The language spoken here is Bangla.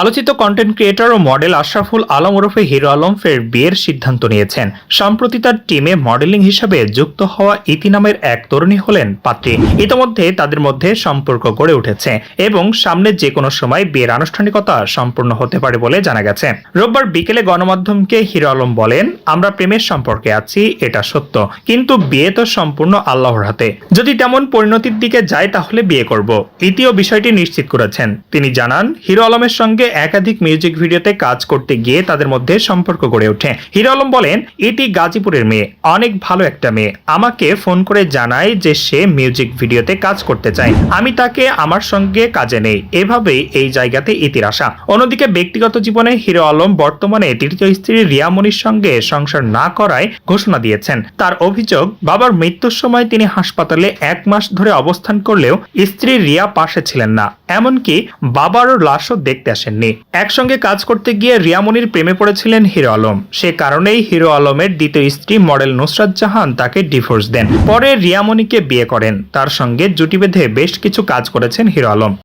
আলোচিত কন্টেন্ট ক্রিয়েটর ও মডেল আশরাফুল আলম ওরফে হিরো আলম ফের বিয়ের সিদ্ধান্ত নিয়েছেন। সম্প্রতি তার টিমে মডেলিং হিসেবে যুক্ত হওয়া ইতি নামের এক তরুণী হলেন পাত্রী। ইতোমধ্যে তাদের মধ্যে সম্পর্ক গড়ে উঠেছে এবং সামনে যে কোনো সময় বিয়ের আনুষ্ঠানিকতা সম্পূর্ণ হতে পারে বলে জানা গেছে। রোববার বিকেলে গণমাধ্যমকে হিরো আলম বলেন, আমরা প্রেমের সম্পর্কে আছি, এটা সত্য, কিন্তু বিয়ে তো সম্পূর্ণ আল্লাহর হাতে। যদি তেমন পরিণতির দিকে যায় তাহলে বিয়ে করব। ইতিও বিষয়টি নিশ্চিত করেছেন। তিনি জানান, হিরো আলমের সঙ্গে একাধিক মিউজিক ভিডিওতে কাজ করতে গিয়ে তাদের মধ্যে সম্পর্ক গড়ে ওঠে। হিরো আলম বলেন, ইতি গাজীপুরের মেয়ে, অনেক ভালো একটা মেয়ে। আমাকে ফোন করে জানায় যে সে মিউজিক ভিডিওতে কাজ করতে চায়। আমি তাকে আমার সঙ্গে কাজে নেই, এভাবেই এই জায়গাতে ইতির আসা। অন্যদিকে ব্যক্তিগত জীবনে হিরো আলম বর্তমানে তৃতীয় স্ত্রী রিয়া মনির সঙ্গে সংসার না করায় ঘোষণা দিয়েছেন। তার অভিযোগ, বাবার মৃত্যুর সময় তিনি হাসপাতালে 1 মাস ধরে অবস্থান করলেও স্ত্রী রিয়া পাশে ছিলেন না, এমনকি বাবারও লাশও দেখতে আসেননি। একসঙ্গে কাজ করতে গিয়ে রিয়া মনির প্রেমে পড়েছিলেন হিরো আলম। সে কারণেই হিরো আলমের দ্বিতীয় স্ত্রী মডেল নুসরাত জাহান তাকে ডিভোর্স দেন। পরে রিয়া মনিকে বিয়ে করেন। তার সঙ্গে জুটি বেঁধে বেশ কিছু কাজ করেছেন হিরো আলম।